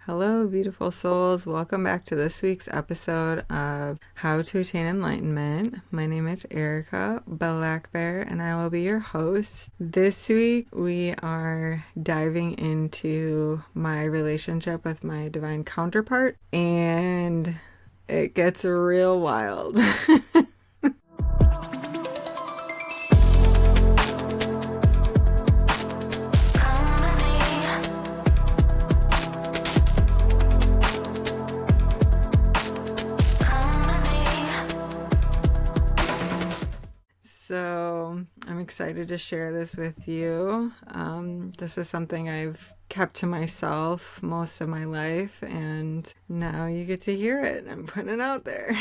Hello, beautiful souls. Welcome back to this week's episode of How to Attain Enlightenment. My name is Erica Black Bear, and I will be your host. This week, we are diving into my relationship with my divine counterpart, and it gets real wild. So I'm excited to share this with you. This is something I've kept to myself most of my life, and now you get to hear it. I'm putting it out there.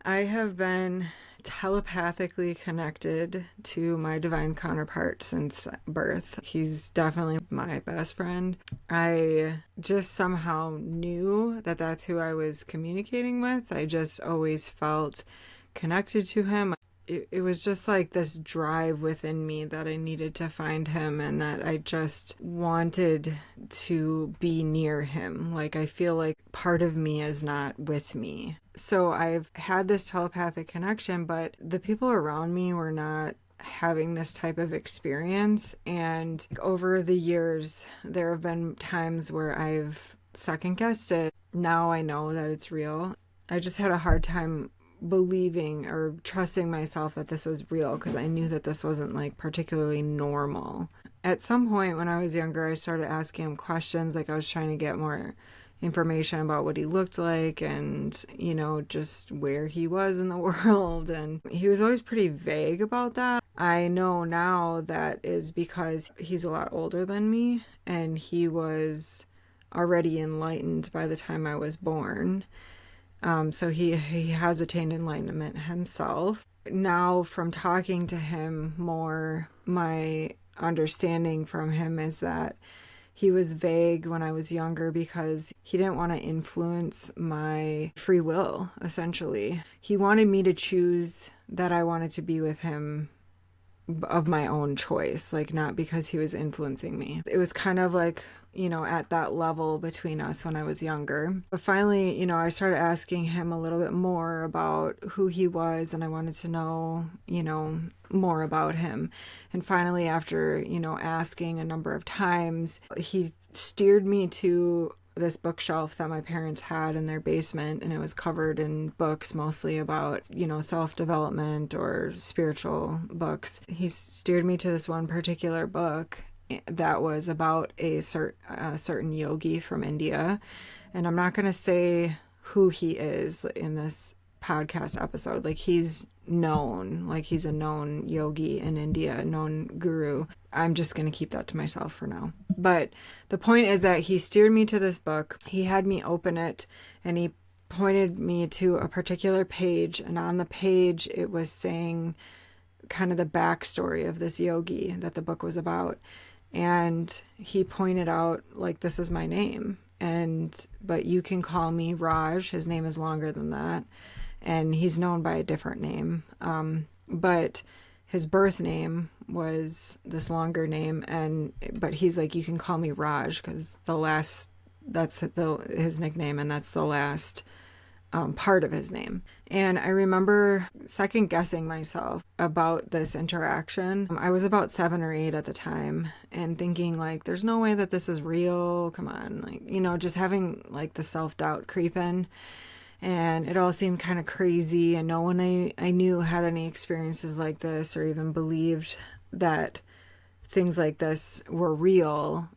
I have been telepathically connected to my divine counterpart since birth. He's definitely my best friend. I just somehow knew that that's who I was communicating with. I just always felt connected to him. It was just like this drive within me that I needed to find him and that I just wanted to be near him. Like, I feel like part of me is not with me. So I've had this telepathic connection, but the people around me were not having this type of experience. And over the years, there have been times where I've second guessed it. Now I know that it's real. I just had a hard time believing or trusting myself that this was real because I knew that this wasn't like particularly normal. At some point when I was younger, I started asking him questions. Like, I was trying to get more information about what he looked like and, just where he was in the world. And he was always pretty vague about that. I know now that is because he's a lot older than me and he was already enlightened by the time I was born. So he has attained enlightenment himself. Now, from talking to him more, my understanding from him is that he was vague when I was younger because he didn't want to influence my free will, essentially. He wanted me to choose that I wanted to be with him of my own choice, like not because he was influencing me. It was kind of like, at that level between us when I was younger. But finally, I started asking him a little bit more about who he was, and I wanted to know, more about him. And finally, after, asking a number of times, he steered me to this bookshelf that my parents had in their basement, and it was covered in books mostly about, self-development or spiritual books. He steered me to this one particular book that was about a certain yogi from India. And I'm not going to say who he is in this podcast episode. Like, he's known, like he's a known yogi in India, a known guru. I'm just going to keep that to myself for now. But the point is that he steered me to this book. He had me open it and he pointed me to a particular page. And on the page, it was saying kind of the backstory of this yogi that the book was about. And he pointed out, like, this is my name, but you can call me Raj. His name is longer than that, and he's known by a different name. But his birth name was this longer name, but he's like, you can call me Raj because that's his nickname, and that's the last part of his name. And I remember second guessing myself about this interaction. I was about 7 or 8 at the time and thinking, like, there's no way that this is real. Come on. Like, just having like the self-doubt creep in. And it all seemed kind of crazy. And no one I knew had any experiences like this or even believed that things like this were real.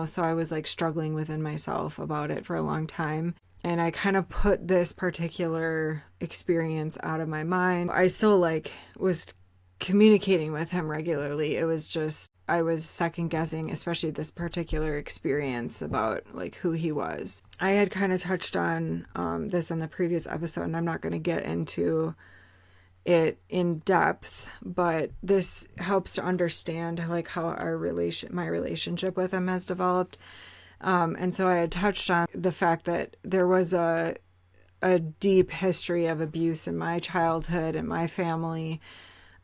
So I was like struggling within myself about it for a long time. And I kind of put this particular experience out of my mind. I still was communicating with him regularly. It was just, I was second guessing, especially this particular experience about like who he was. I had kind of touched on this in the previous episode, and I'm not going to get into it in depth, but this helps to understand like how my relationship with him has developed. And so I had touched on the fact that there was a deep history of abuse in my childhood and my family.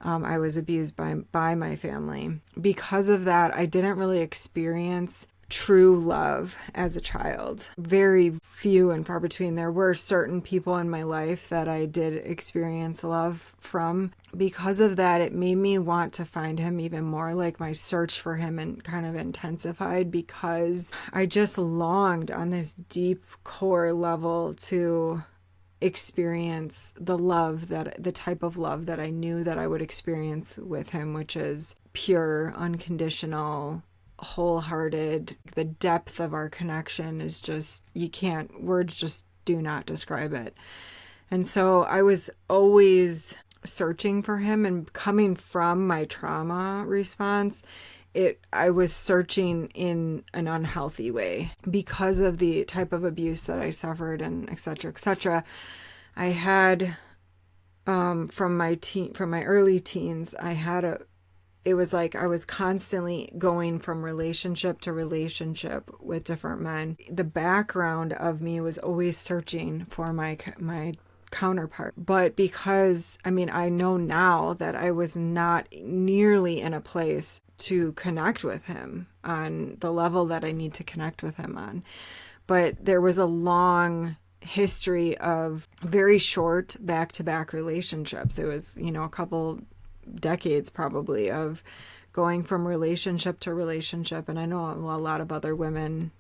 I was abused by my family. Because of that, I didn't really experience true love as a child. Very few and far between. There were certain people in my life that I did experience love from. Because of that, it made me want to find him even more. Like my search for him and kind of intensified, because I just longed on this deep core level to experience the type of love that I knew that I would experience with him, which is pure, unconditional, wholehearted. The depth of our connection is just, words just do not describe it. And so I was always searching for him, and coming from my trauma response, I was searching in an unhealthy way because of the type of abuse that I suffered, and et cetera, et cetera. I had, from my early teens, it was like I was constantly going from relationship to relationship with different men. The background of me was always searching for my counterpart. But because, I know now that I was not nearly in a place to connect with him on the level that I need to connect with him on. But there was a long history of very short back-to-back relationships. It was, a couple decades probably of going from relationship to relationship. And I know a lot of other women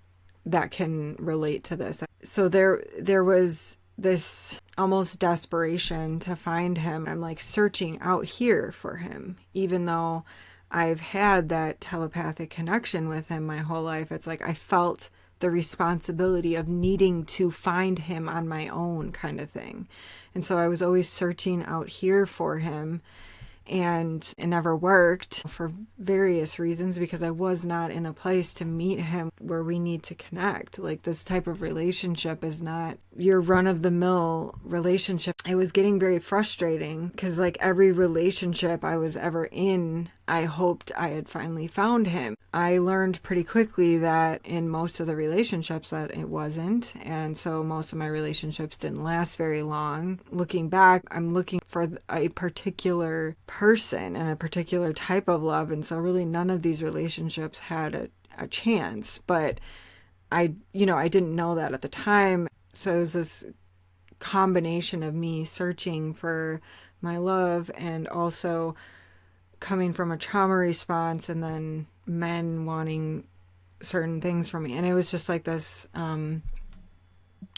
that can relate to this. So there was this almost desperation to find him. I'm like searching out here for him, even though I've had that telepathic connection with him my whole life. It's like I felt the responsibility of needing to find him on my own, kind of thing. And so I was always searching out here for him, and it never worked for various reasons, because I was not in a place to meet him where we need to connect. Like, this type of relationship is not your run-of-the-mill relationship. It was getting very frustrating because, like, every relationship I was ever in, I hoped I had finally found him. I learned pretty quickly that in most of the relationships that it wasn't, and so most of my relationships didn't last very long. Looking back, I'm looking for a particular person and a particular type of love, and so really none of these relationships had a chance. But I didn't know that at the time. So it was this combination of me searching for my love and also coming from a trauma response, and then men wanting certain things from me. And it was just like this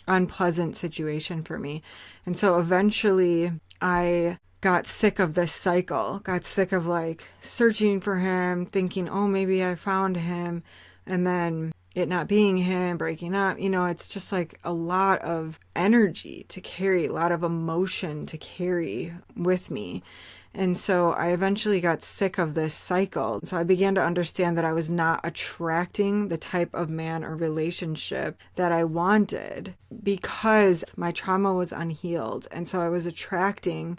unpleasant situation for me. And so eventually I got sick of this cycle, got sick of like searching for him, thinking, oh, maybe I found him, and then it not being him, breaking up. It's just like a lot of energy to carry, a lot of emotion to carry with me. And so I eventually got sick of this cycle. So I began to understand that I was not attracting the type of man or relationship that I wanted because my trauma was unhealed. And so I was attracting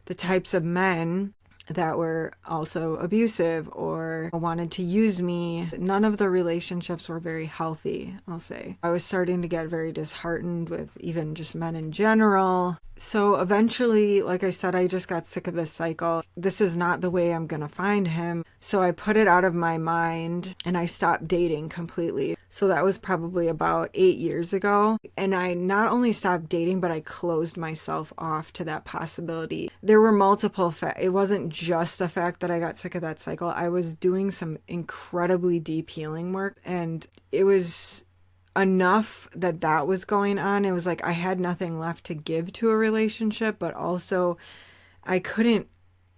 the types of men that were also abusive or wanted to use me. None of the relationships were very healthy, I'll say. I was starting to get very disheartened with even just men in general. So eventually, like I said, I just got sick of this cycle. This is not the way I'm going to find him. So I put it out of my mind and I stopped dating completely. So that was probably about 8 years ago. And I not only stopped dating, but I closed myself off to that possibility. There were multiple it wasn't just the fact that I got sick of that cycle. I was doing some incredibly deep healing work, and it was enough that was going on. It was like I had nothing left to give to a relationship, but also I couldn't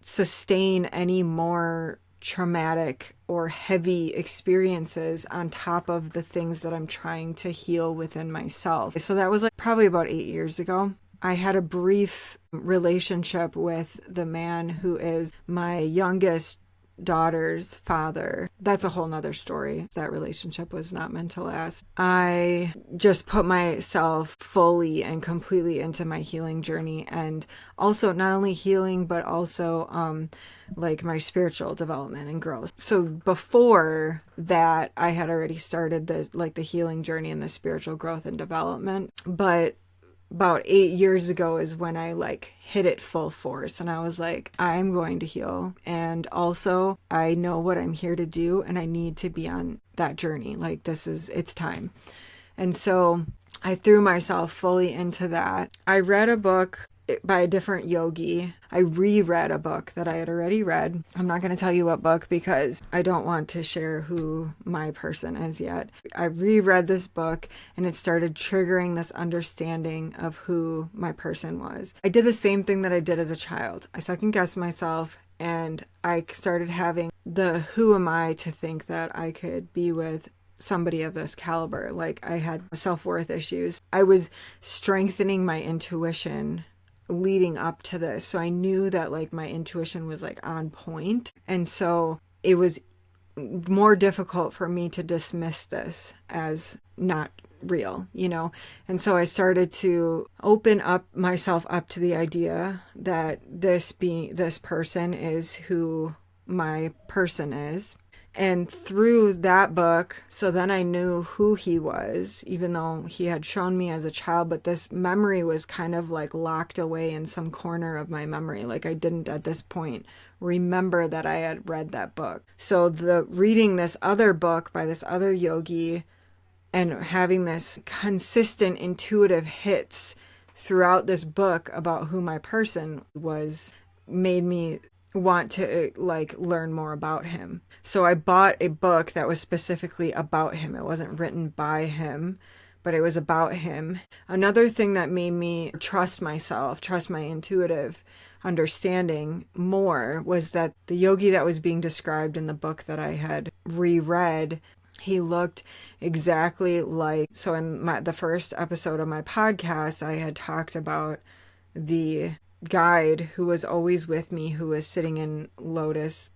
sustain any more traumatic or heavy experiences on top of the things that I'm trying to heal within myself. So that was like probably about 8 years ago. I had a brief relationship with the man who is my youngest daughter's father. That's a whole nother story. That relationship was not meant to last. I just put myself fully and completely into my healing journey, and also not only healing, but also like my spiritual development and growth. So before that, I had already started the healing journey and the spiritual growth and development. But about 8 years ago is when I hit it full force, and I was like, I'm going to heal, and also I know what I'm here to do, and I need to be on that journey. Like, it's time. And so I threw myself fully into that. I read a book by a different yogi. I reread a book that I had already read. I'm not going to tell you what book because I don't want to share who my person is yet. I reread this book and it started triggering this understanding of who my person was. I did the same thing that I did as a child. I second guessed myself and I started having the who am I to think that I could be with somebody of this caliber. Like, I had self-worth issues. I was strengthening my intuition leading up to this. So I knew that like my intuition was like on point. And so it was more difficult for me to dismiss this as not real, you know? And so I started to open up myself up to the idea that this person is who my person is. And through that book, so then I knew who he was, even though he had shown me as a child, but this memory was kind of like locked away in some corner of my memory. Like, I didn't at this point remember that I had read that book. So reading this other book by this other yogi and having this consistent intuitive hits throughout this book about who my person was made me want to like learn more about him. So I bought a book that was specifically about him. It wasn't written by him, but it was about him. Another thing that made me trust myself, trust my intuitive understanding more, was that the yogi that was being described in the book that I had reread, he looked exactly like, so in the first episode of my podcast, I had talked about the guide who was always with me, who was sitting in lotus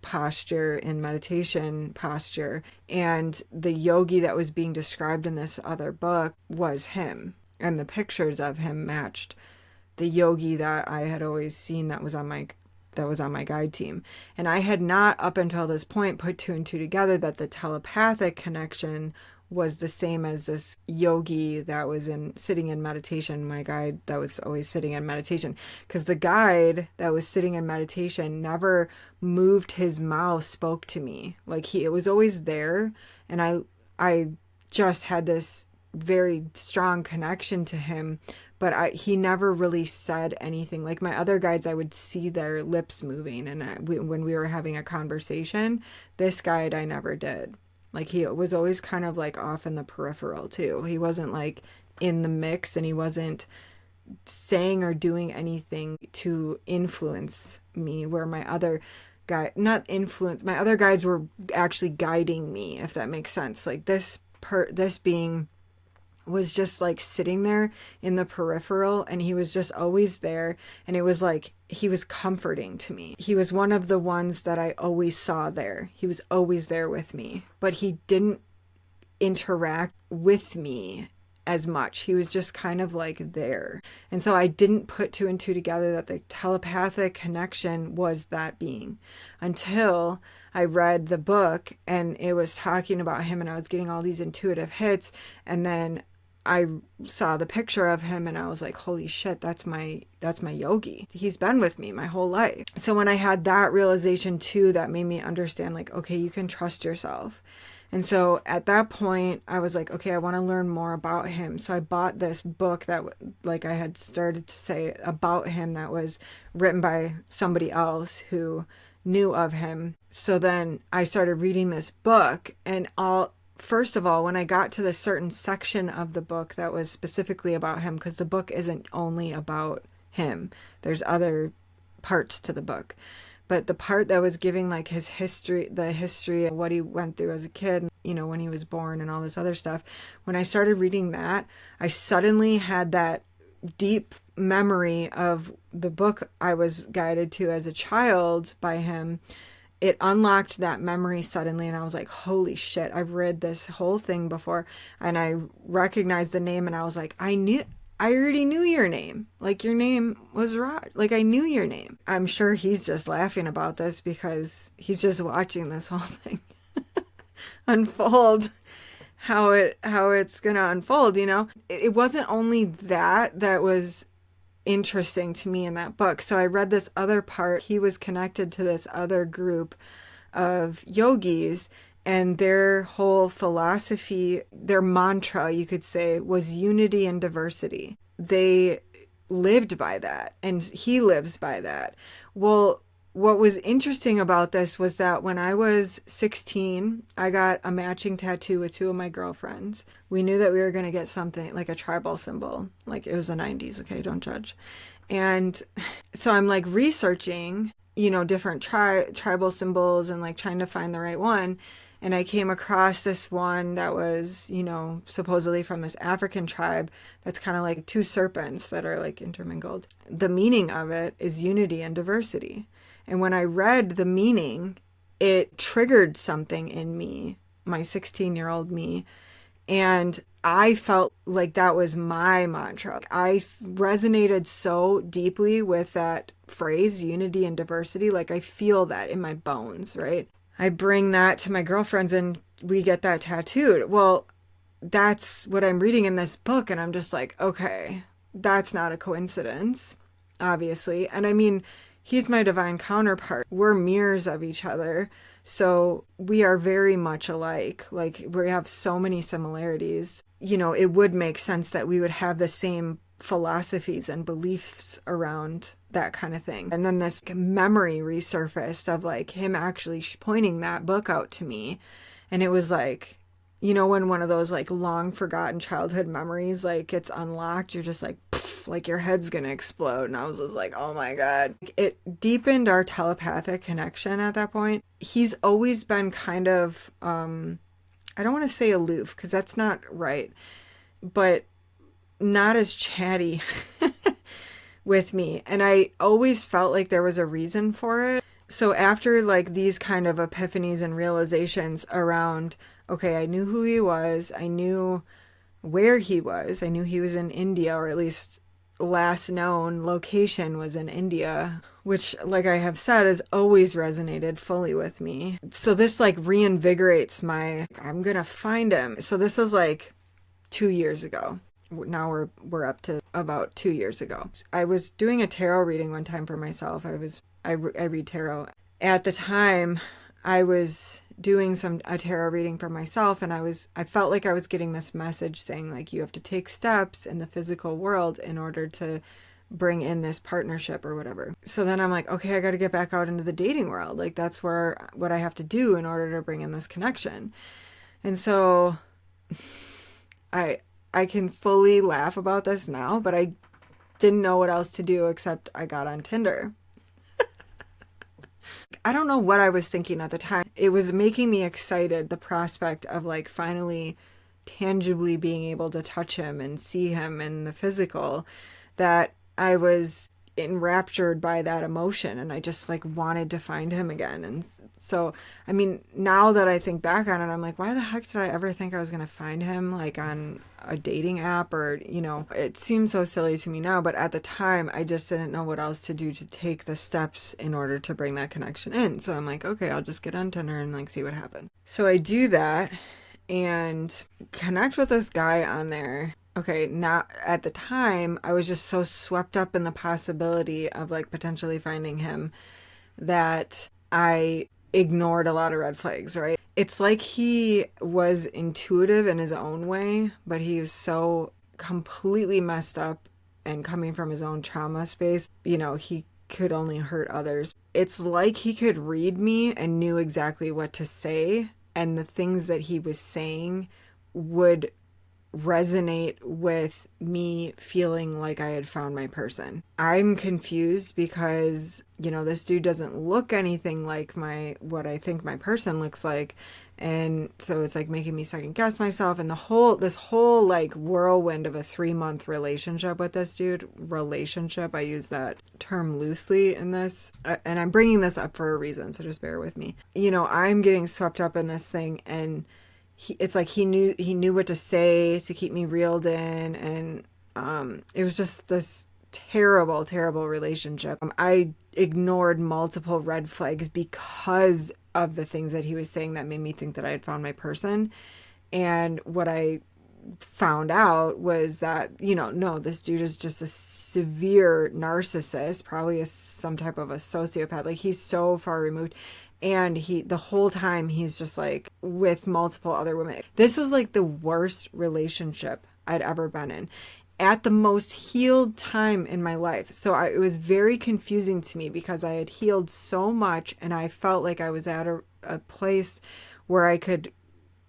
posture, in meditation posture. And the yogi that was being described in this other book was him. And the pictures of him matched the yogi that I had always seen that was on my guide team. And I had not up until this point put two and two together that the telepathic connection was the same as this yogi that was sitting in meditation, my guide that was always sitting in meditation. Because the guide that was sitting in meditation never moved his mouth, spoke to me. Like, it was always there. And I just had this very strong connection to him, but he never really said anything. Like, my other guides, I would see their lips moving, and when we were having a conversation, this guide I never did. Like, he was always kind of like off in the peripheral too. He wasn't like in the mix, and he wasn't saying or doing anything to influence me, where my other my other guides were actually guiding me, if that makes sense. Like, this being was just like sitting there in the peripheral, and he was just always there. And it was like he was comforting to me. He was one of the ones that I always saw there. He was always there with me, but he didn't interact with me as much. He was just kind of like there. And so I didn't put two and two together that the telepathic connection was that being, until I read the book and it was talking about him, and I was getting all these intuitive hits. And then I saw the picture of him, and I was like, holy shit, that's my yogi. He's been with me my whole life. So when I had that realization too, that made me understand, like, okay, you can trust yourself. And so at that point, I was like, okay, I want to learn more about him. So I bought this book that, like I had started to say, about him, that was written by somebody else who knew of him. So then I started reading this book, and first of all, when I got to the certain section of the book that was specifically about him, because the book isn't only about him, there's other parts to the book. But the part that was giving like his history, the history of what he went through as a kid, you know, when he was born and all this other stuff, when I started reading that, I suddenly had that deep memory of the book I was guided to as a child by him. It unlocked that memory suddenly, and I was like, holy shit, I've read this whole thing before. And I recognized the name, and I was like, I already knew your name. Like, your name was Rod. Like, I knew your name. I'm sure he's just laughing about this because he's just watching this whole thing unfold, how it's gonna unfold, you know? It wasn't only that was interesting to me in that book. So I read this other part. He was connected to this other group of yogis, And their whole philosophy, their mantra, you could say, was unity and diversity. They lived by that, and he lives by that. Well, what was interesting about this was that when I was 16, I got a matching tattoo with two of my girlfriends. We knew that we were going to get something like a tribal symbol. Like, it was the 90s, okay? Don't judge. And so I'm like researching, different tribal symbols and like trying to find the right one. And I came across this one that was, supposedly from this African tribe that's kind of like two serpents that are like intermingled. The meaning of it is unity and diversity. And when I read the meaning, it triggered something in me, my 16-year-old me. And I felt like that was my mantra. I resonated so deeply with that phrase, unity and diversity. Like, I feel that in my bones, right? I bring that to my girlfriends and we get that tattooed. Well, that's what I'm reading in this book. And I'm just like, okay, that's not a coincidence, obviously. And I mean, he's my divine counterpart. We're mirrors of each other. So we are very much alike. Like, we have so many similarities. It would make sense that we would have the same philosophies and beliefs around that kind of thing. And then this memory resurfaced of like him actually pointing that book out to me. And it was like, when one of those like long forgotten childhood memories like gets unlocked, you're just like, poof, like your head's gonna explode. And I was just like, oh my God. It deepened our telepathic connection at that point. He's always been kind of, I don't want to say aloof because that's not right, but not as chatty with me. And I always felt like there was a reason for it. So after like these kind of epiphanies and realizations around, okay, I knew who he was. I knew where he was. I knew he was in India, or at least last known location was in India, which, like I have said, has always resonated fully with me. So this like reinvigorates I'm going to find him. So this was like 2 years ago. Now we're up to about 2 years ago. I was doing a tarot reading one time for myself. I read tarot. At the time, I was doing a tarot reading for myself, and I felt like I was getting this message saying like, you have to take steps in the physical world in order to bring in this partnership or whatever. So then I'm like, okay, I got to get back out into the dating world. Like, that's what I have to do in order to bring in this connection. And so I can fully laugh about this now, but I didn't know what else to do except I got on Tinder. I don't know what I was thinking at the time. It was making me excited, the prospect of like finally tangibly being able to touch him and see him in the physical, that I was enraptured by that emotion, and I just like wanted to find him again. And so, I mean, now that I think back on it, I'm like, why the heck did I ever think I was going to find him like on a dating app? Or, it seems so silly to me now, but at the time I just didn't know what else to do to take the steps in order to bring that connection in. So I'm like, okay, I'll just get on Tinder and like see what happens. So I do that and connect with this guy on there. Okay, now at the time, I was just so swept up in the possibility of like potentially finding him that I ignored a lot of red flags, right? It's like he was intuitive in his own way, but he was so completely messed up and coming from his own trauma space. He could only hurt others. It's like he could read me and knew exactly what to say, and the things that he was saying would resonate with me feeling like I had found my person. I'm confused because, this dude doesn't look anything like what I think my person looks like. And so it's like making me second guess myself, and this whole like whirlwind of a 3-month relationship with this dude. I use that term loosely in this, and I'm bringing this up for a reason, so just bear with me. I'm getting swept up in this thing, and it's like he knew what to say to keep me reeled in, and it was just this terrible, terrible relationship. I ignored multiple red flags because of the things that he was saying that made me think that I had found my person. And what I found out was that, no, this dude is just a severe narcissist, probably some type of a sociopath. Like, he's so far removed. And the whole time he's just like with multiple other women. This was like the worst relationship I'd ever been in at the most healed time in my life. So it was very confusing to me because I had healed so much and I felt like I was at a place where I could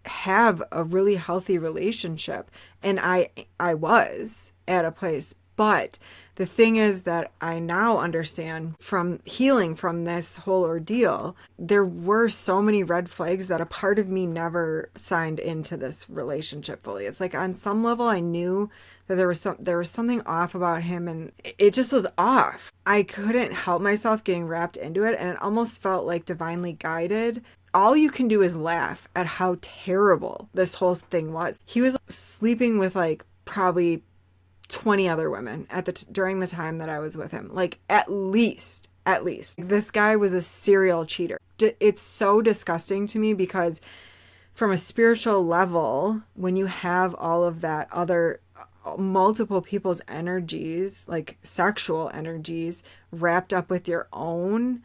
have a really healthy relationship. And I was at a place. But the thing is that I now understand from healing from this whole ordeal, there were so many red flags that a part of me never signed into this relationship fully. It's like on some level I knew that there was something off about him, and it just was off. I couldn't help myself getting wrapped into it, and it almost felt like divinely guided. All you can do is laugh at how terrible this whole thing was. He was sleeping with like probably 20 other women during the time that I was with him. Like at least. This guy was a serial cheater. It's so disgusting to me because from a spiritual level, when you have all of that other multiple people's energies, like sexual energies, wrapped up with your own,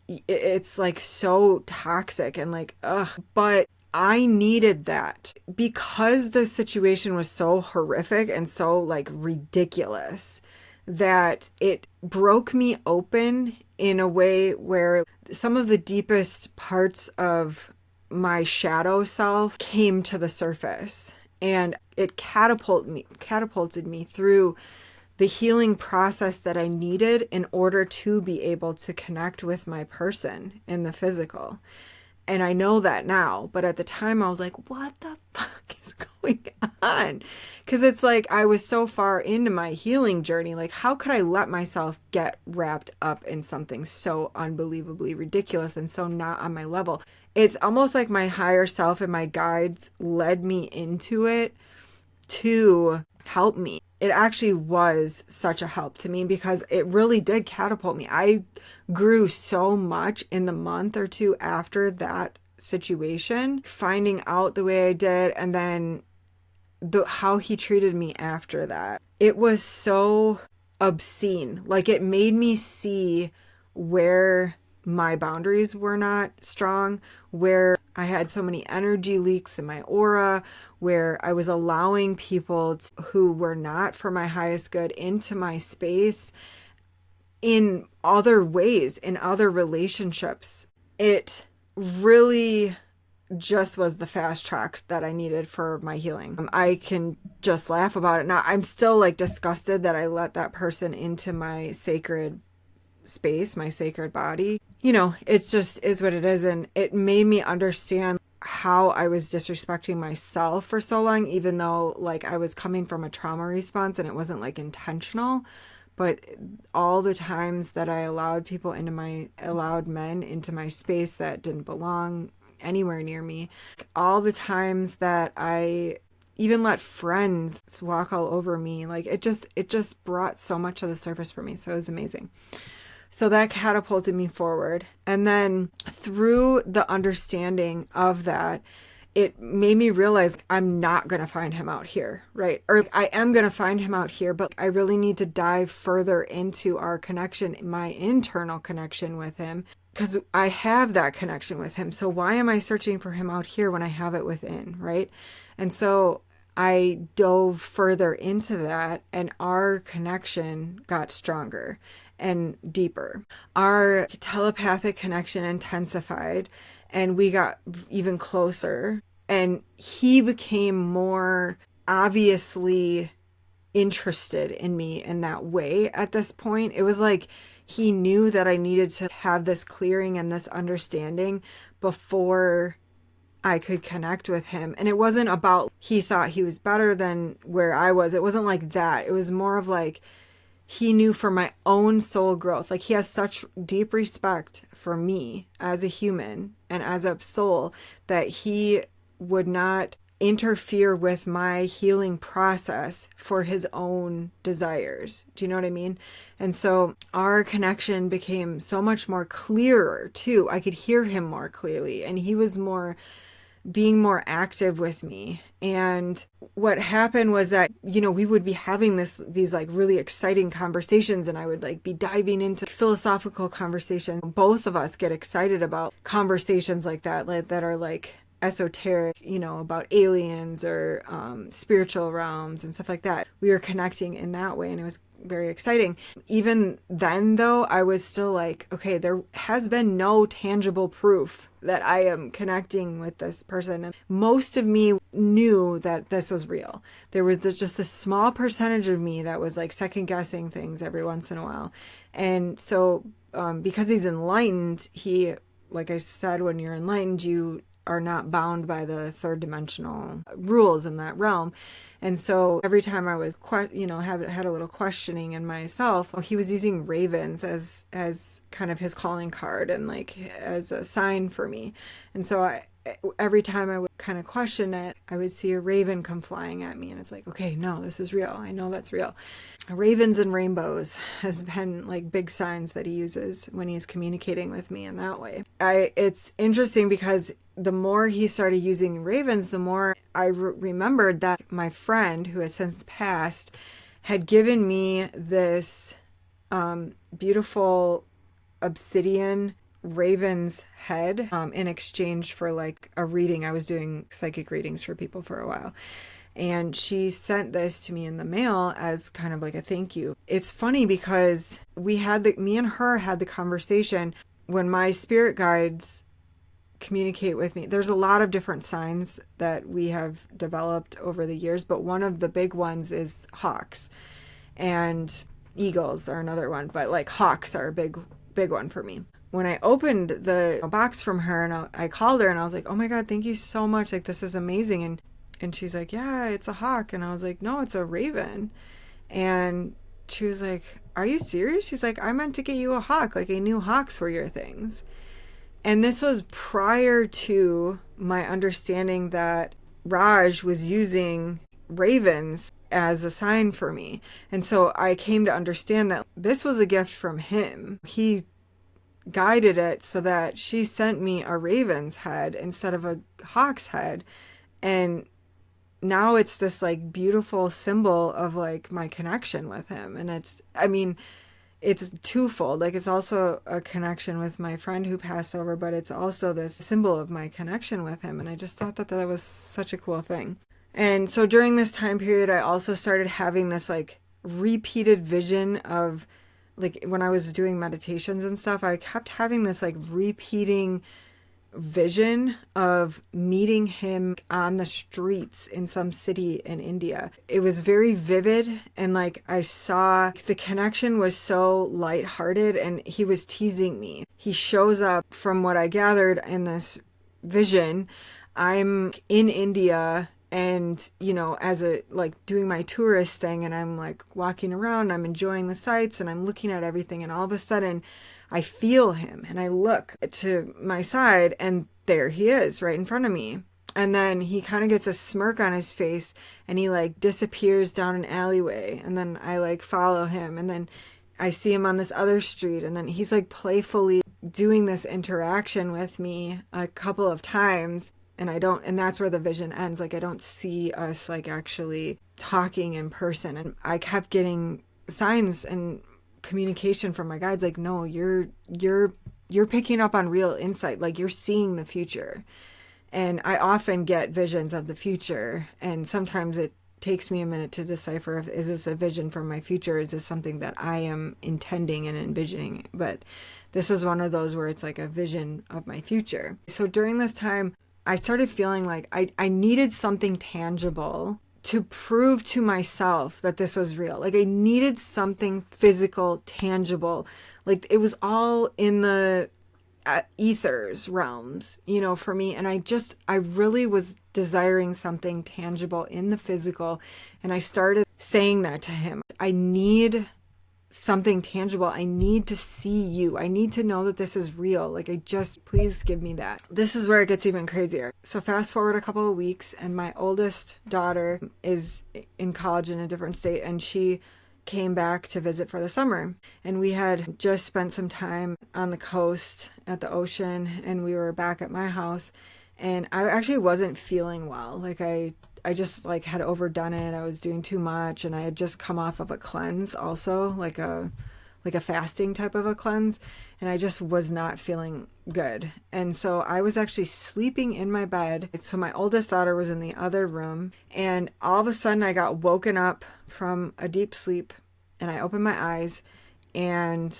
it's like so toxic and like, ugh. But I needed that because the situation was so horrific and so like ridiculous that it broke me open in a way where some of the deepest parts of my shadow self came to the surface, and it catapulted me through the healing process that I needed in order to be able to connect with my person in the physical. And I know that now, but at the time I was like, what the fuck is going on? Because it's like I was so far into my healing journey. Like, how could I let myself get wrapped up in something so unbelievably ridiculous and so not on my level? It's almost like my higher self and my guides led me into it to help me. It actually was such a help to me because it really did catapult me. I grew so much in the month or two after that situation, finding out the way I did, and then how he treated me after that. It was so obscene. Like, it made me see where my boundaries were not strong, where I had so many energy leaks in my aura, where I was allowing people who were not for my highest good into my space in other ways, in other relationships. It really just was the fast track that I needed for my healing. I can just laugh about it now. I'm still like disgusted that I let that person into my sacred space, my sacred body. You know, it's just is what it is. And it made me understand how I was disrespecting myself for so long, even though like I was coming from a trauma response and it wasn't like intentional. But all the times that I allowed men into my space that didn't belong anywhere near me, all the times that I even let friends walk all over me, like it just brought so much to the surface for me. So it was amazing. So that catapulted me forward. And then through the understanding of that, it made me realize I'm not going to find him out here, right? Or I am going to find him out here, but I really need to dive further into our connection, my internal connection with him, because I have that connection with him. So why am I searching for him out here when I have it within, right? And so I dove further into that, and our connection got stronger and deeper. Our telepathic connection intensified, and we got even closer, and he became more obviously interested in me in that way at this point. It was like he knew that I needed to have this clearing and this understanding before I could connect with him. And it wasn't about he thought he was better than where I was. It wasn't like that. It was more of like he knew for my own soul growth. Like he has such deep respect for me as a human and as a soul that he would not interfere with my healing process for his own desires. Do you know what I mean? And so our connection became so much more clearer too. I could hear him more clearly, and he was more being more active with me. And what happened was that, we would be having these like really exciting conversations, and I would like be diving into philosophical conversations. Both of us get excited about conversations like that are like esoteric, about aliens or spiritual realms and stuff like that. We were connecting in that way, and it was very exciting. Even then, though, I was still like, okay, there has been no tangible proof that I am connecting with this person. And most of me knew that this was real. There was just a small percentage of me that was like second guessing things every once in a while. And so because he's enlightened, like I said, when you're enlightened, you are not bound by the third dimensional rules in that realm. And so every time I was, had a little questioning in myself, he was using ravens as kind of his calling card and like as a sign for me. And so every time I would kind of question it, I would see a raven come flying at me, and it's like, okay, no, this is real. I know that's real. Ravens and rainbows has been like big signs that he uses when he's communicating with me in that way. It's interesting because the more he started using ravens, the more I remembered that my friend, who has since passed, had given me this beautiful obsidian raven's head in exchange for like a reading. I was doing psychic readings for people for a while, and she sent this to me in the mail as kind of like a thank you. It's funny because me and her had the conversation. When my spirit guides communicate with me, there's a lot of different signs that we have developed over the years, but one of the big ones is hawks, and eagles are another one, but like hawks are a big one for me. When I opened the box from her, and I called her and I was like, oh my God, thank you so much. Like, this is amazing. And she's like, yeah, it's a hawk. And I was like, no, it's a raven. And she was like, are you serious? She's like, I meant to get you a hawk. Like, I knew hawks were your things. And this was prior to my understanding that Raj was using ravens as a sign for me. And so I came to understand that this was a gift from him. He guided it so that she sent me a raven's head instead of a hawk's head. And now it's this like beautiful symbol of like my connection with him. And it's twofold. Like, it's also a connection with my friend who passed over, but it's also this symbol of my connection with him. And I just thought that was such a cool thing. And so during this time period, I also started having this like repeated vision of, like, when I was doing meditations and stuff, I kept having this like repeating vision of meeting him on the streets in some city in India. It was very vivid, and like I saw the connection was so lighthearted, and he was teasing me. He shows up, from what I gathered in this vision, I'm in India, and, as a, like, doing my tourist thing, and I'm like walking around, I'm enjoying the sights, and I'm looking at everything, and all of a sudden I feel him, and I look to my side, and there he is right in front of me. And then he kind of gets a smirk on his face, and he like disappears down an alleyway, and then I like follow him, and then I see him on this other street, and then he's like playfully doing this interaction with me a couple of times. And that's where the vision ends. Like, I don't see us like actually talking in person. And I kept getting signs and communication from my guides, like, no, you're picking up on real insight. Like, you're seeing the future. And I often get visions of the future. And sometimes it takes me a minute to decipher is this a vision from my future? Is this something that I am intending and envisioning? But this was one of those where it's like a vision of my future. So during this time, I started feeling like I needed something tangible to prove to myself that this was real. Like, I needed something physical, tangible. Like, it was all in the ethers realms, for me. And I really was desiring something tangible in the physical. And I started saying that to him. I need something tangible. I need to see you. I need to know that this is real. Like, please give me that. This is where it gets even crazier. So fast forward a couple of weeks, and my oldest daughter is in college in a different state, and she came back to visit for the summer. And we had just spent some time on the coast at the ocean, and we were back at my house. and I actually wasn't feeling well. Like I just like had overdone it. I was doing too much, and I had just come off of a cleanse also, like a fasting type of a cleanse, and I just was not feeling good. And so I was actually sleeping in my bed. So my oldest daughter was in the other room, and all of a sudden I got woken up from a deep sleep, and I opened my eyes, and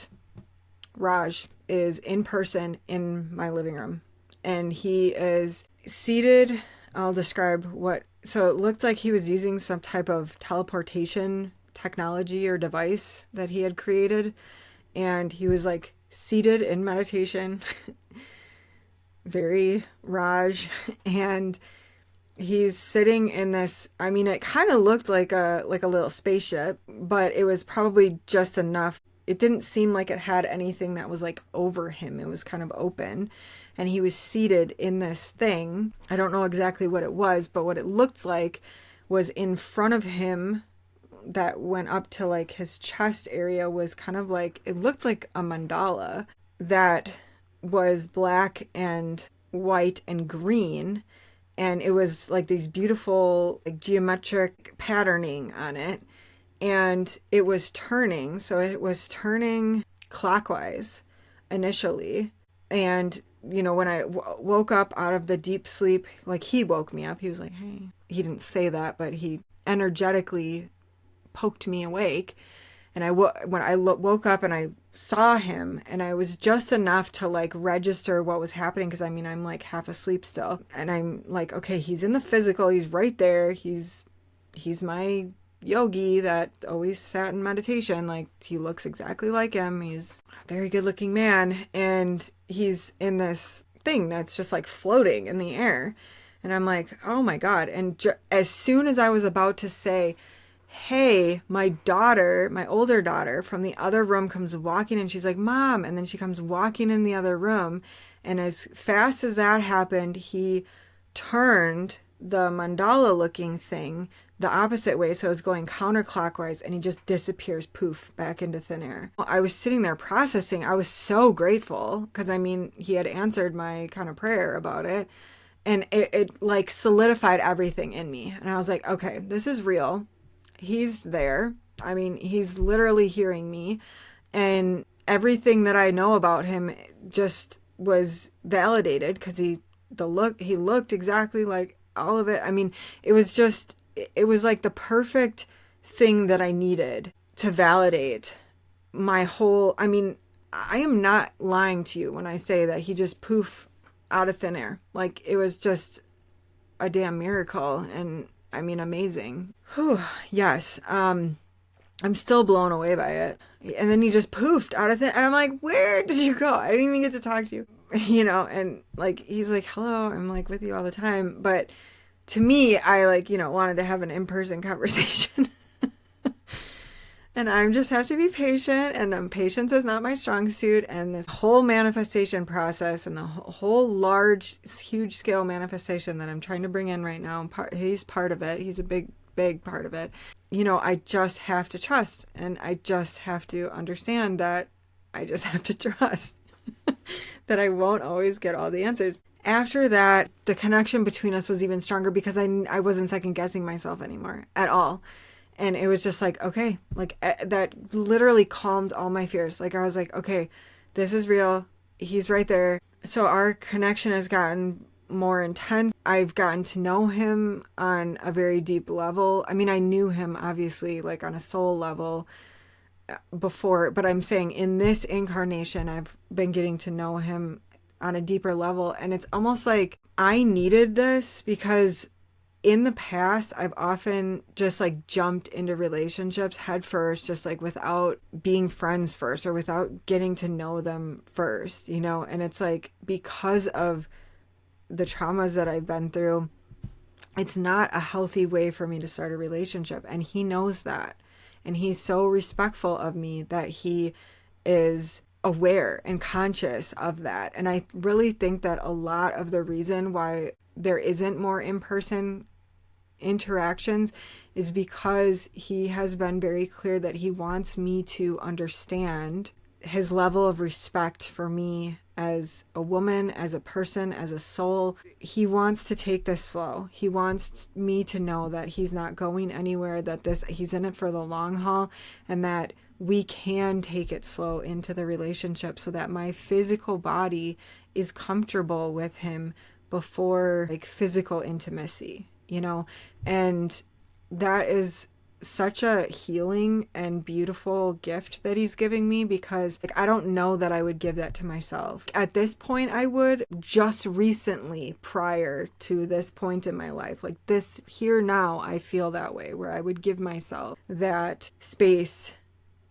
Raj is in person in my living room, and he is seated. I'll describe what, so it looked like he was using some type of teleportation technology or device that he had created, and he was like seated in meditation, very Raj, and he's sitting in this, I mean, it kind of looked like a little spaceship, but it was probably just enough. It didn't seem like it had anything that was like over him. It was kind of open, and he was seated in this thing. I don't know exactly what it was, but what it looked like was in front of him, that went up to like his chest area, was kind of like, it looked like a mandala that was black and white and green, and it was like these beautiful like geometric patterning on it, and it was turning. So it was turning clockwise initially, and you know, when I woke up out of the deep sleep, like he woke me up, he was like, hey, he didn't say that, but he energetically poked me awake, and when I woke up and I saw him, and I was just enough to like register what was happening, because I mean, I'm like half asleep still, and I'm like, okay, he's in the physical, he's right there, he's my yogi that always sat in meditation, like he looks exactly like him, he's a very good looking man, and he's in this thing that's just like floating in the air, and I'm like, oh my God. And as soon as I was about to say, hey, my daughter, my older daughter from the other room comes walking, and she's like, Mom. And then she comes walking in the other room. And as fast as that happened, he turned the mandala looking thing the opposite way. So it was going counterclockwise, and he just disappears, poof, back into thin air. I was sitting there processing. I was so grateful, because I mean, he had answered my kind of prayer about it. And it like solidified everything in me. And I was like, okay, this is real. He's there. I mean, he's literally hearing me, and everything that I know about him just was validated, because he looked exactly like all of it. I mean, it was like the perfect thing that I needed to validate my whole, I mean, I am not lying to you when I say that he just poof out of thin air. Like, it was just a damn miracle, and I mean, amazing. Whew, yes. I'm still blown away by it. And then he just poofed out of thin, and I'm like, where did you go? I didn't even get to talk to you, you know? And like, he's like, hello, I'm like with you all the time. But to me, I like, you know, wanted to have an in-person conversation. And I just have to be patient, and patience is not my strong suit. And this whole manifestation process, and the whole large, huge scale manifestation that I'm trying to bring in right now, he's part of it. He's a big part of it. You know, I just have to trust, and I just have to understand that I just have to trust that I won't always get all the answers. After that, the connection between us was even stronger, because I wasn't second guessing myself anymore at all. And it was just like, okay, like that literally calmed all my fears. Like, I was like, okay, this is real. He's right there. So our connection has gotten more intense. I've gotten to know him on a very deep level. I mean, I knew him obviously like on a soul level before, but I'm saying in this incarnation, I've been getting to know him on a deeper level. And it's almost like I needed this, because in the past, I've often just like jumped into relationships head first, just like without being friends first, or without getting to know them first, you know? And it's like, because of the traumas that I've been through, it's not a healthy way for me to start a relationship. And he knows that. And he's so respectful of me that he is aware and conscious of that. And I really think that a lot of the reason why there isn't more in-person interactions is because he has been very clear that he wants me to understand his level of respect for me as a woman, as a person, as a soul. He wants to take this slow. He wants me to know that he's not going anywhere, that he's in it for the long haul, and that we can take it slow into the relationship so that my physical body is comfortable with him before like physical intimacy, and that is such a healing and beautiful gift that he's giving me, because like I don't know that I would give that to myself. At this point I would, just recently prior to this point in my life, like this here now, I feel that way where I would give myself that space,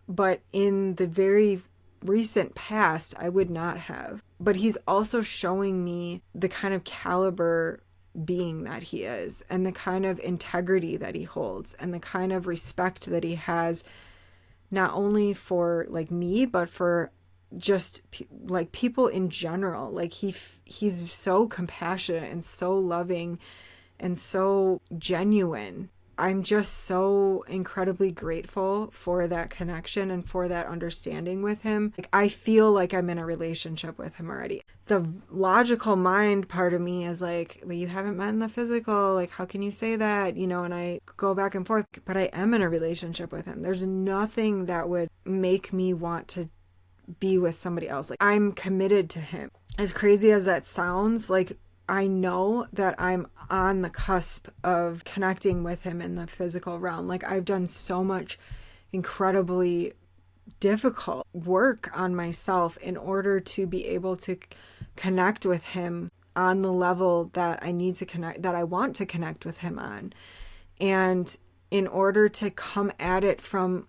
but in the very recent past I would not have. But he's also showing me the kind of caliber being that he is, and the kind of integrity that he holds, and the kind of respect that he has, not only for like me, but for just like people in general. Like he's so compassionate and so loving and so genuine. I'm just so incredibly grateful for that connection and for that understanding with him. Like, I feel like I'm in a relationship with him already. The logical mind part of me is like, well, you haven't met in the physical. Like, how can you say that? And I go back and forth, but I am in a relationship with him. There's nothing that would make me want to be with somebody else. Like, I'm committed to him. As crazy as that sounds, like, I know that I'm on the cusp of connecting with him in the physical realm. Like, I've done so much incredibly difficult work on myself in order to be able to connect with him on the level that I need to connect, that I want to connect with him on. And in order to come at it from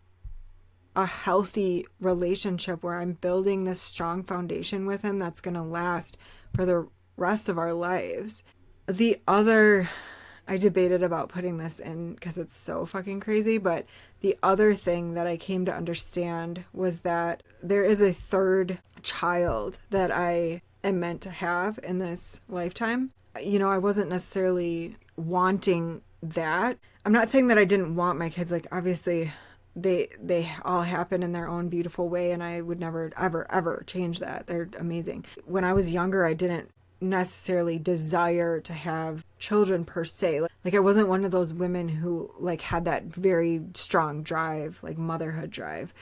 a healthy relationship where I'm building this strong foundation with him that's going to last for the rest of our lives. I debated about putting this in because it's so fucking crazy, but the other thing that I came to understand was that there is a third child that I am meant to have in this lifetime. I wasn't necessarily wanting that. I'm not saying that I didn't want my kids. Like, obviously they all happen in their own beautiful way, and I would never ever change that. They're amazing. When I was younger, I didn't necessarily desire to have children per se. Like I wasn't one of those women who like had that very strong drive, like motherhood drive.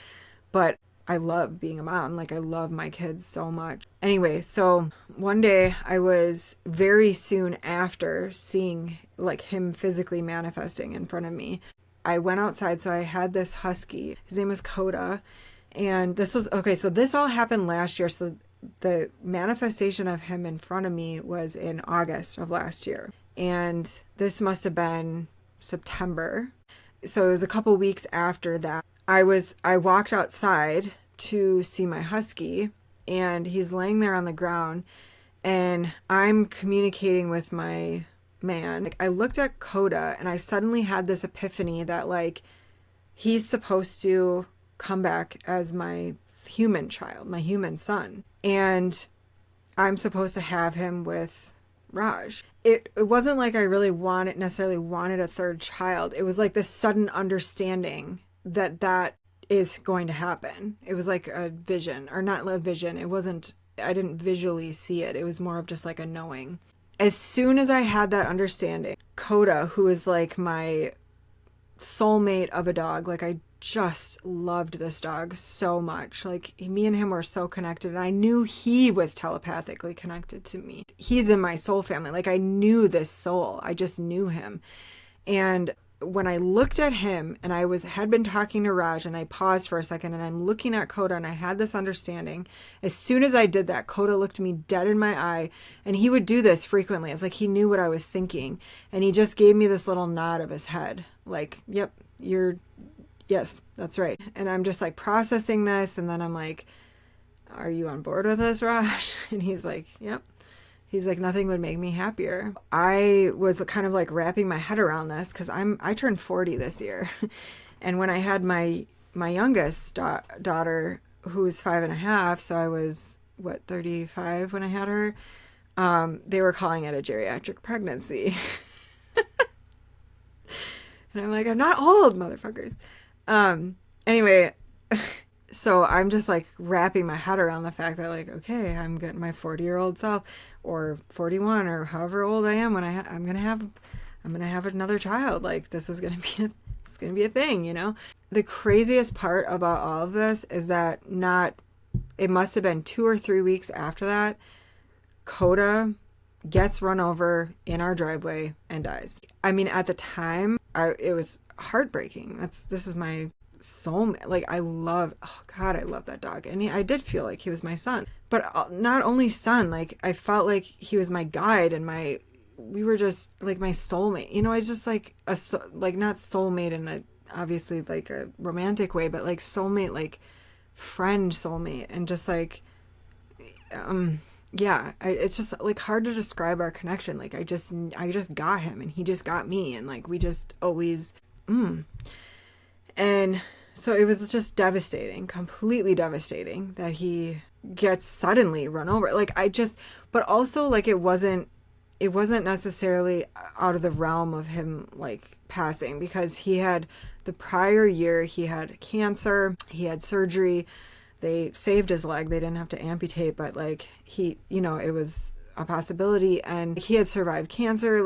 But I love being a mom. Like I love my kids so much. Anyway, so one day I was very soon after seeing like him physically manifesting in front of me. I went outside, so I had this husky. His name was Coda. And this was, okay, so this all happened last year. So the manifestation of him in front of me was in August of last year. And this must have been September. So it was a couple weeks after that. I walked outside to see my husky, and he's laying there on the ground, and I'm communicating with my man. Like, I looked at Coda, and I suddenly had this epiphany that like he's supposed to come back as my human child, my human son. And I'm supposed to have him with Raj. It wasn't like I really necessarily wanted a third child. It was like this sudden understanding that is going to happen. It was like a vision, or not a vision. I didn't visually see it. It was more of just like a knowing. As soon as I had that understanding, Coda, who is like my soulmate of a dog, like I just loved this dog so much. Like me and him were so connected, and I knew he was telepathically connected to me. He's in my soul family. Like I knew this soul. I just knew him. And when I looked at him, and I had been talking to Raj, and I paused for a second, and I'm looking at Coda, and I had this understanding. As soon as I did that, Coda looked me dead in my eye, and he would do this frequently. It's like he knew what I was thinking, and he just gave me this little nod of his head, like, "Yep, yes, that's right." And I'm just like processing this, and then I'm like, "Are you on board with this, Raj?" And he's like, "Yep." He's like, "Nothing would make me happier." I was kind of like wrapping my head around this because I turned 40 this year. And when I had my youngest daughter, who was 5.5, so I was, 35 when I had her, they were calling it a geriatric pregnancy. And I'm like, I'm not old, motherfuckers. Anyway, So I'm just like wrapping my head around the fact that like, okay, I'm getting my 40-year-old self or 41 or however old I am when I'm going to have another child. Like this is going to be it's going to be a thing, you know? The craziest part about all of this is that it must have been 2 or 3 weeks after that, Coda gets run over in our driveway and dies. I mean, at the time, it was heartbreaking. This is my soulmate. Like, I love that dog. And I did feel like he was my son. But not only son, like, I felt like he was my guide and we were just like my soulmate. You know, I just like, not soulmate in a, obviously like a romantic way, but like soulmate, like friend soulmate. And just like, yeah, it's just like hard to describe our connection. Like I just got him and he just got me, and like we just always and so it was just devastating, completely devastating that he gets suddenly run over. Like but also like it wasn't necessarily out of the realm of him like passing, because the prior year he had cancer, he had surgery. They saved his leg. They didn't have to amputate, but like it was a possibility, and he had survived cancer.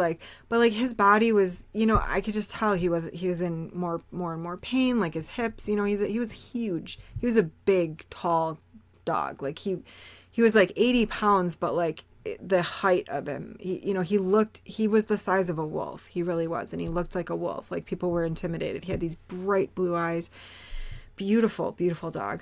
But his body was, I could just tell he was in more and more pain, like his hips, he was huge. He was a big, tall dog. Like he was like 80 pounds, but like the height of him, he was the size of a wolf. He really was. And he looked like a wolf. Like people were intimidated. He had these bright blue eyes. Beautiful, beautiful dog.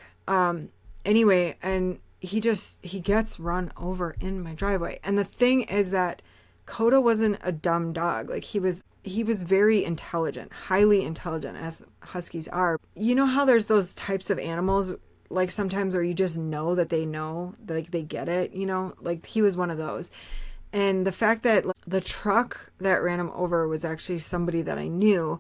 Anyway, and he gets run over in my driveway. And the thing is that Coda wasn't a dumb dog. Like he was very intelligent, highly intelligent, as huskies are. You know how there's those types of animals, like sometimes where you just know that they know, like they get it, like he was one of those. And the fact that the truck that ran him over was actually somebody that I knew,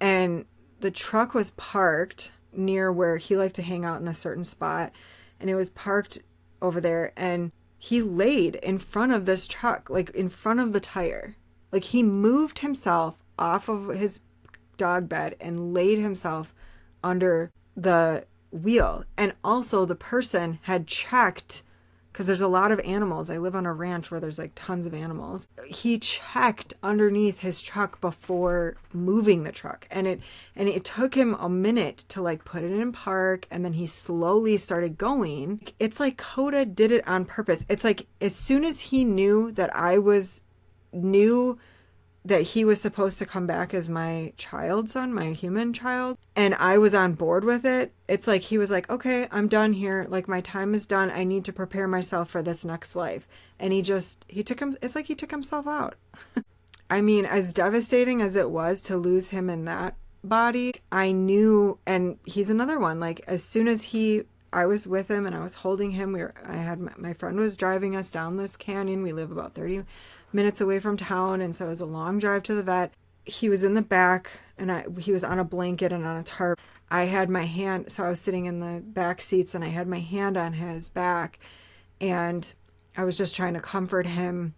and the truck was parked near where he liked to hang out in a certain spot, and it was parked over there, and he laid in front of this truck, like in front of the tire. Like he moved himself off of his dog bed and laid himself under the wheel. And also the person had checked, because there's a lot of animals. I live on a ranch where there's like tons of animals. He checked underneath his truck before moving the truck. And it took him a minute to like put it in park, and then he slowly started going. It's like Coda did it on purpose. It's like as soon as he knew that knew that he was supposed to come back as my my human child, and I was on board with it, it's like he was like, okay, I'm done here. Like my time is done. I need to prepare myself for this next life. And it's like he took himself out. I mean, as devastating as it was to lose him in that body, I knew, and he's another one, like as soon as I was with him and I was holding him, my friend was driving us down this canyon. We live about 30 minutes away from town, and so it was a long drive to the vet. He was in the back, and he was on a blanket and on a tarp. I had my hand, so I was sitting in the back seats, and I had my hand on his back, and I was just trying to comfort him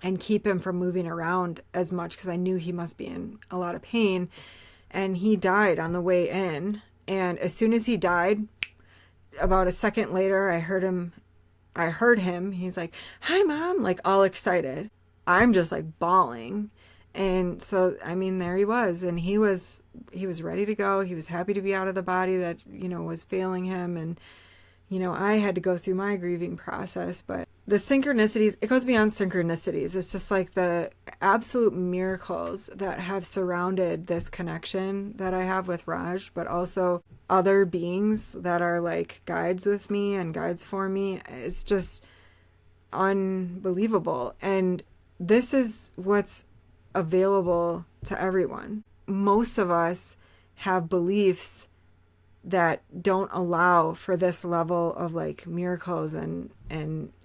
and keep him from moving around as much, because I knew he must be in a lot of pain. And he died on the way in, and as soon as he died, about a second later, I heard him. He's like, "Hi, Mom," like all excited. I'm just like bawling. And so, I mean, there he was, and he was ready to go. He was happy to be out of the body that, was failing him. And, I had to go through my grieving process, but the synchronicities, it goes beyond synchronicities. It's just like the absolute miracles that have surrounded this connection that I have with Raj, but also other beings that are like guides with me and guides for me. It's just unbelievable. And this is what's available to everyone. Most of us have beliefs that don't allow for this level of like miracles and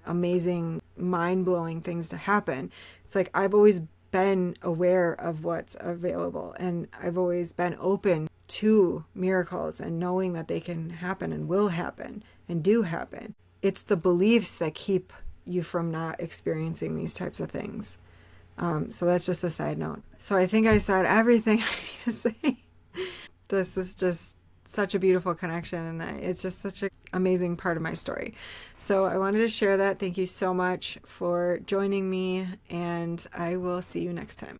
amazing, mind-blowing things to happen. It's like I've always been aware of what's available, and I've always been open to miracles and knowing that they can happen and will happen and do happen. It's the beliefs that keep you from not experiencing these types of things. So that's just a side note. So I think I said everything I need to say. This is just such a beautiful connection, and it's just such an amazing part of my story. So I wanted to share that. Thank you so much for joining me, and I will see you next time.